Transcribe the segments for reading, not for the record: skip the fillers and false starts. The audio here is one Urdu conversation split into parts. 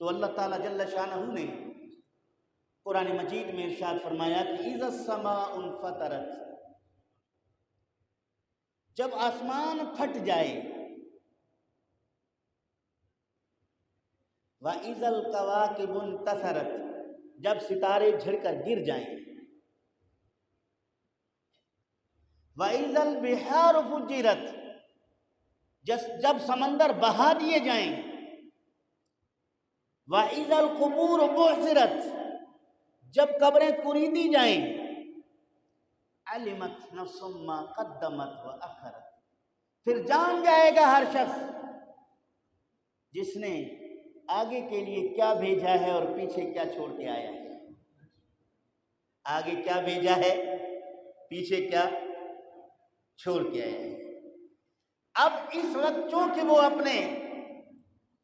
تو اللہ تعالیٰ جل شانہ نے قرآن مجید میں ارشاد فرمایا کہ اذا السماء انفطرت، جب آسمان پھٹ جائے، وَإِذَا الْكَوَاكِبُ انتَثَرَتْ، جب ستارے جھڑ کر گر جائیں، وَإِذَا الْبِحَارُ فُجِّرَتْ، جب سمندر بہا دیے جائیں، وَإِذَا الْقُبُورُ بُعْثِرَتْ، جب قبریں کریدی جائیں، عَلِمَتْ نَفْسٌ مَّا قَدَّمَتْ وَأَخَّرَتْ، پھر جان جائے گا ہر شخص جس نے آگے کے لیے کیا بھیجا ہے اور پیچھے کیا چھوڑ کے آیا ہے۔ آگے کیا بھیجا ہے، پیچھے کیا چھوڑ کے آیا ہے۔ اب اس وقت چونکہ وہ اپنے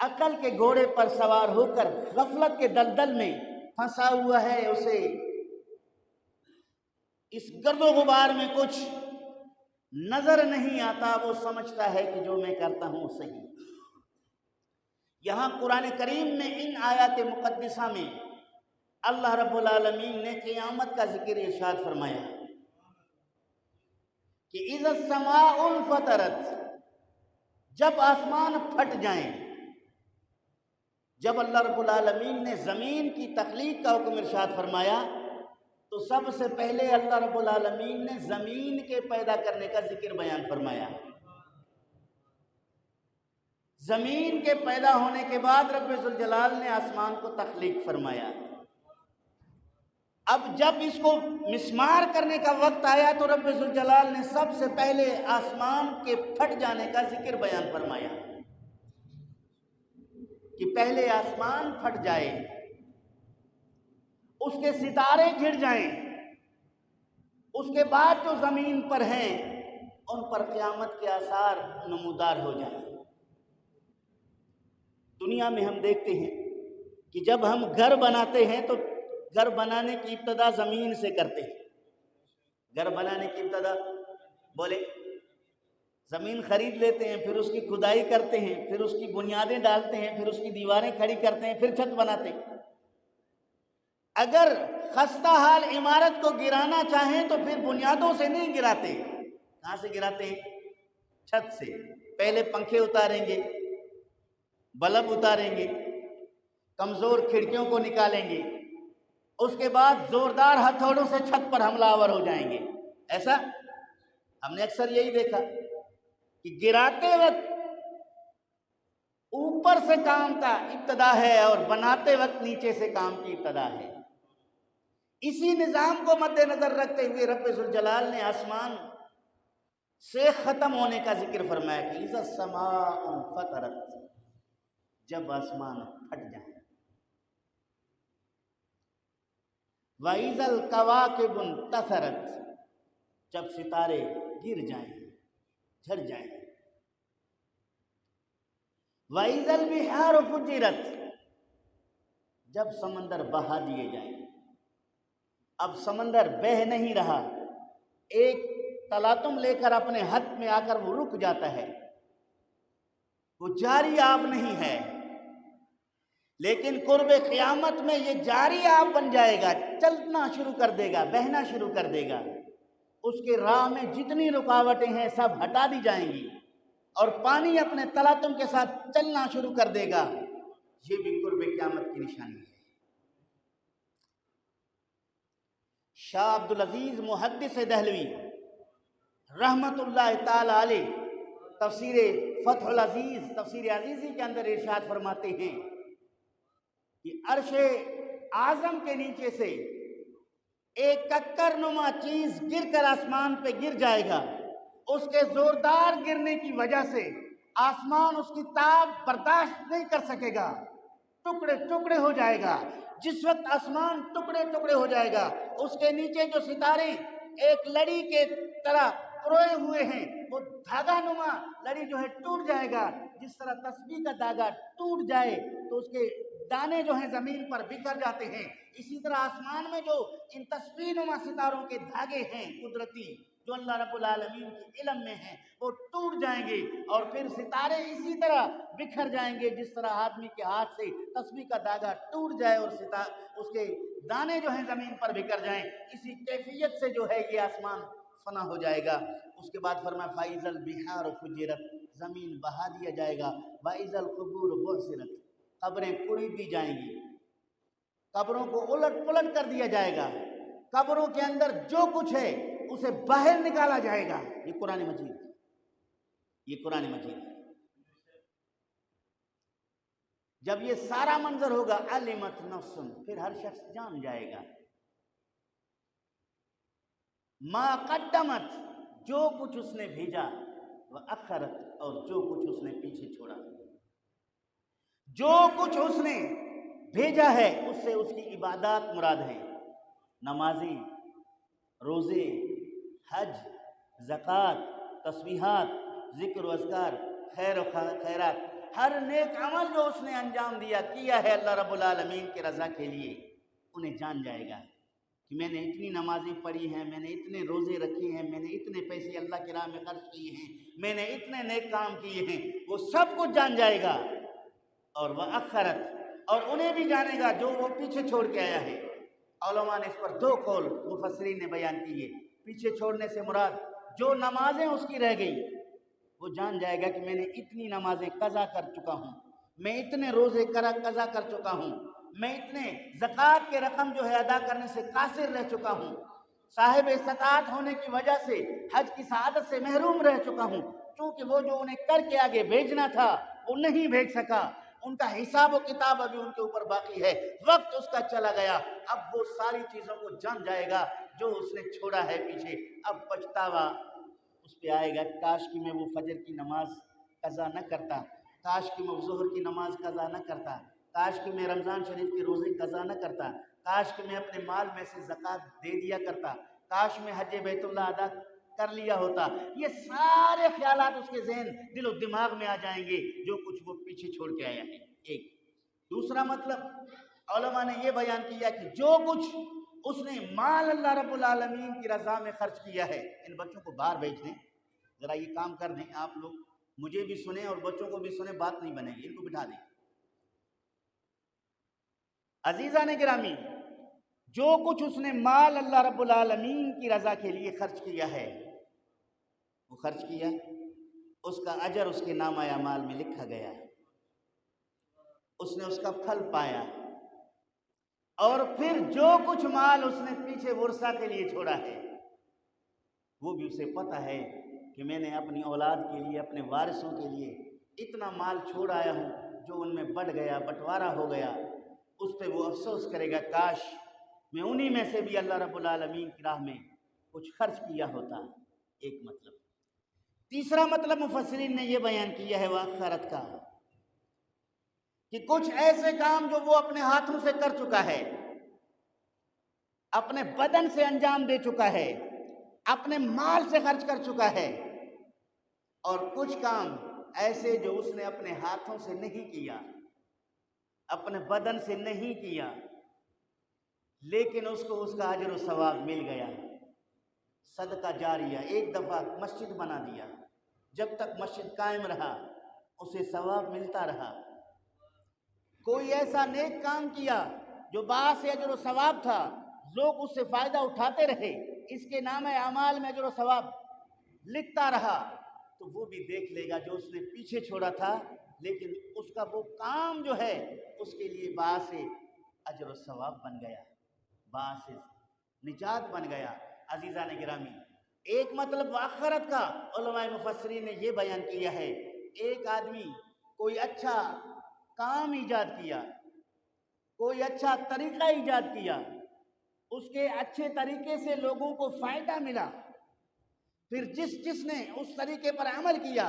عقل کے گھوڑے پر سوار ہو کر غفلت کے دلدل میں پھنسا ہوا ہے، اسے اس گرد و غبار میں کچھ نظر نہیں آتا، وہ سمجھتا ہے کہ جو میں کرتا ہوں صحیح۔ یہاں قرآن کریم میں ان آیات مقدسہ میں اللہ رب العالمین نے قیامت کا ذکر ارشاد فرمایا کہ اذا السماء انفطرت، جب آسمان پھٹ جائیں۔ جب اللہ رب العالمین نے زمین کی تخلیق کا حکم ارشاد فرمایا تو سب سے پہلے اللہ رب العالمین نے زمین کے پیدا کرنے کا ذکر بیان فرمایا۔ زمین کے پیدا ہونے کے بعد رب ذوالجلال نے آسمان کو تخلیق فرمایا۔ اب جب اس کو مسمار کرنے کا وقت آیا تو رب ذوالجلال نے سب سے پہلے آسمان کے پھٹ جانے کا ذکر بیان فرمایا کہ پہلے آسمان پھٹ جائے، اس کے ستارے گر جائیں، اس کے بعد جو زمین پر ہیں ان پر قیامت کے آثار نمودار ہو جائیں۔ دنیا میں ہم دیکھتے ہیں کہ جب ہم گھر بناتے ہیں تو گھر بنانے کی ابتدا زمین سے کرتے ہیں۔ گھر بنانے کی ابتدا بولے زمین خرید لیتے ہیں، پھر اس کی کھدائی کرتے ہیں، پھر اس کی بنیادیں ڈالتے ہیں، پھر اس کی دیواریں کھڑی کرتے ہیں، پھر چھت بناتے ہیں۔ اگر خستہ حال عمارت کو گرانا چاہیں تو پھر بنیادوں سے نہیں گراتے، کہاں سے گراتے ہیں؟ چھت سے۔ پہلے پنکھے اتاریں گے، بلب اتاریں گے، کمزور کھڑکیوں کو نکالیں گے، اس کے بعد زوردار ہتھوڑوں سے چھت پر حملہ آور ہو جائیں گے۔ ایسا ہم نے اکثر یہی دیکھا کہ گراتے وقت اوپر سے کام کا ابتدا ہے اور بناتے وقت نیچے سے کام کی ابتدا ہے۔ اسی نظام کو مد نظر رکھتے ہوئے رب ذوالجلال نے آسمان سے ختم ہونے کا ذکر فرمایا کہ اذا السماء انفطرت، جب آسمان پھٹ جائیں، وَإِذَا الْكَوَاكِبُ انتَثَرَتْ، جب ستارے گر جائیں، جھڑ جائیں، وَإِذَا الْبِحَارُ فُجِّرَتْ، جب سمندر بہا دیے جائیں۔ اب سمندر بہہ نہیں رہا، ایک تلاطم لے کر اپنے حد میں آ کر وہ رک جاتا ہے، وہ جاری آب نہیں ہے، لیکن قرب قیامت میں یہ جاری آب بن جائے گا، چلنا شروع کر دے گا، بہنا شروع کر دے گا۔ اس کے راہ میں جتنی رکاوٹیں ہیں سب ہٹا دی جائیں گی اور پانی اپنے تلاطم کے ساتھ چلنا شروع کر دے گا۔ یہ بھی قرب قیامت کی نشانی ہے۔ شاہ عبدالعزیز محدث دہلوی رحمت اللہ تعالی علیہ تفسیر فتح العزیز، تفسیر عزیزی کے اندر ارشاد فرماتے ہیں کہ عرش اعظم کے نیچے سے ایک ککر نما چیز گر کر آسمان پہ گر جائے گا، اس کے زوردار گرنے کی وجہ سے آسمان اس کی تاب برداشت نہیں کر سکے گا، ٹکڑے ٹکڑے ہو جائے گا۔ جس وقت آسمان ٹکڑے ٹکڑے ہو جائے گا، اس کے نیچے جو ستارے ایک لڑی کے طرح پروئے ہوئے ہیں، وہ دھاگا نما لڑی جو ہے ٹوٹ جائے گا۔ جس طرح تسبیح کا دھاگا ٹوٹ جائے تو اس کے دانے جو ہیں زمین پر بکھر جاتے ہیں، اسی طرح آسمان میں جو ان تسبیح نما ستاروں کے دھاگے ہیں قدرتی، جو اللہ رب العالمین کے علم میں ہیں وہ ٹوٹ جائیں گے، اور پھر ستارے اسی طرح بکھر جائیں گے جس طرح آدمی کے ہاتھ سے تسبیح کا دھاگا ٹوٹ جائے اور اس کے دانے جو ہیں زمین پر بکھر جائیں، اسی کیفیت سے جو ہے یہ آسمان فنا ہو جائے گا۔ اس کے بعد فرمایا فَإِذَا الْبِحَارُ فُجِّرَتْ، زمین بہا دیا جائے گا، وَإِذَا الْقُبُورُ بُعْثِرَتْ، قبریں کھود دی جائیں گی، قبروں کو الٹ پلٹ کر دیا جائے گا، قبروں کے اندر جو کچھ ہے اسے باہر نکالا جائے گا۔ یہ قرآن مجید، یہ قرآن مجید۔ جب یہ سارا منظر ہوگا علمت نفس، پھر ہر شخص جان جائے گا ما قدمت، جو کچھ اس نے بھیجا، وأخرت، اور جو کچھ اس نے پیچھے چھوڑا۔ جو کچھ اس نے بھیجا ہے اس سے اس کی عبادات مراد ہیں، نمازیں، روزے، حج، زکوٰۃ، تسبیحات، ذکر و اذکار، خیر و خیرات، ہر نیک عمل جو اس نے انجام کیا ہے اللہ رب العالمین کے رضا کے لیے، انہیں جان جائے گا کہ میں نے اتنی نمازیں پڑھی ہیں، میں نے اتنے روزے رکھے ہیں، میں نے اتنے پیسے اللہ کی راہ میں خرچ کیے ہیں، میں نے اتنے نیک کام کیے ہیں، وہ سب کچھ جان جائے گا۔ اور وأخرت، اور انہیں بھی جانے گا جو وہ پیچھے چھوڑ کے آیا ہے۔ علماء نے اس پر دو قول مفسرین نے بیان کیے۔ پیچھے چھوڑنے سے مراد جو نمازیں اس کی رہ گئی، وہ جان جائے گا کہ میں نے اتنی نمازیں قضا کر چکا ہوں، میں اتنے روزے قضا کر چکا ہوں، میں اتنے زکوٰۃ کے رقم جو ہے ادا کرنے سے قاصر رہ چکا ہوں، صاحب استطاعت ہونے کی وجہ سے حج کی سعادت سے محروم رہ چکا ہوں، چونکہ وہ جو انہیں کر کے آگے بھیجنا تھا وہ نہیں بھیج سکا، ان کا حساب و کتاب ابھی ان کے اوپر باقی ہے، وقت اس کا چلا گیا۔ اب وہ ساری چیزوں کو جان جائے گا جو اس نے چھوڑا ہے پیچھے۔ اب پچھتاوا اس پہ آئے گا، کاش کہ میں وہ فجر کی نماز قضا نہ کرتا، کاش کہ میں ظہر کی نماز قضا نہ کرتا، کاش کہ میں رمضان شریف کے روزے قضا نہ کرتا، کاش کہ میں اپنے مال میں سے زکوٰۃ دے دیا کرتا، کاش میں حج بیت اللہ ادا کر لیا ہوتا۔ یہ سارے خیالات اس کے ذہن، دل و دماغ میں آ جائیں گے جو کچھ وہ پیچھے چھوڑ کے آیا ہے۔ ایک دوسرا مطلب علماء نے یہ بیان کیا کہ جو کچھ اس نے مال اللہ رب العالمین کی رضا میں خرچ کیا ہے، ان بچوں کو باہر بھیج دیں، ذرا یہ کام کر دیں، آپ لوگ مجھے بھی سنیں اور بچوں کو بھی سنیں، بات نہیں بنے گی، ان کو بٹھا دیں۔ عزیزان گرامی، جو کچھ اس نے مال اللہ رب العالمین کی رضا کے لیے خرچ کیا ہے، وہ خرچ کیا، اس کا اجر اس کے نامہ اعمال میں لکھا گیا، اس نے اس کا پھل پایا، اور پھر جو کچھ مال اس نے پیچھے ورثہ کے لیے چھوڑا ہے، وہ بھی اسے پتہ ہے کہ میں نے اپنی اولاد کے لیے، اپنے وارثوں کے لیے اتنا مال چھوڑ آیا ہوں جو ان میں بڑھ گیا، بٹوارا ہو گیا، اس پہ وہ افسوس کرے گا، کاش میں انہی میں سے بھی اللہ رب العالمین کی راہ میں کچھ خرچ کیا ہوتا۔ ایک مطلب۔ تیسرا مطلب مفسرین نے یہ بیان کیا ہے وآخرت کا، کہ کچھ ایسے کام جو وہ اپنے ہاتھوں سے کر چکا ہے، اپنے بدن سے انجام دے چکا ہے، اپنے مال سے خرچ کر چکا ہے، اور کچھ کام ایسے جو اس نے اپنے ہاتھوں سے نہیں کیا، اپنے بدن سے نہیں کیا، لیکن اس کو اس کا اجر و ثواب مل گیا۔ صدقہ جاریہ، ایک دفعہ مسجد بنا دیا، جب تک مسجد قائم رہا اسے ثواب ملتا رہا۔ کوئی ایسا نیک کام کیا جو باعث اجر و ثواب تھا، لوگ اس سے فائدہ اٹھاتے رہے، اس کے نام اعمال میں اجر و ثواب لکھتا رہا، تو وہ بھی دیکھ لے گا جو اس نے پیچھے چھوڑا تھا، لیکن اس کا وہ کام جو ہے اس کے لیے باعث اجر و ثواب بن گیا، باعث نجات بن گیا۔ عزیزان گرامی، ایک مطلب آخرت کا علماء مفسرین نے یہ بیان کیا ہے، ایک آدمی کوئی اچھا کام ایجاد کیا، کوئی اچھا طریقہ ایجاد کیا، اس کے اچھے طریقے سے لوگوں کو فائدہ ملا، پھر جس نے اس طریقے پر عمل کیا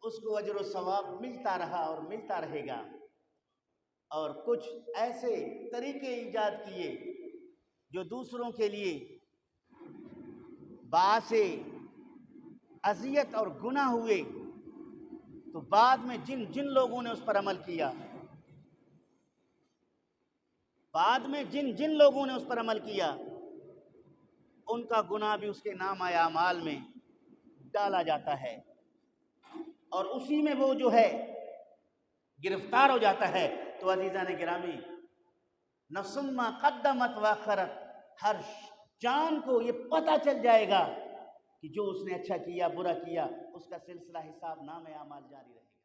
اس کو اجر و ثواب ملتا رہا اور ملتا رہے گا۔ اور کچھ ایسے طریقے ایجاد کیے جو دوسروں کے لیے باعث اذیت اور گناہ ہوئے، تو بعد میں جن لوگوں نے اس پر عمل کیا، بعد میں جن لوگوں نے اس پر عمل کیا، ان کا گناہ بھی اس کے نام اعمال میں ڈالا جاتا ہے، اور اسی میں وہ جو ہے گرفتار ہو جاتا ہے۔ تو عزیزان گرامی، نفس ما قدمت واخرت، ہر جان کو یہ پتہ چل جائے گا کہ جو اس نے اچھا کیا برا کیا، اس کا سلسلہ حساب نام اعمال جاری رہے گا۔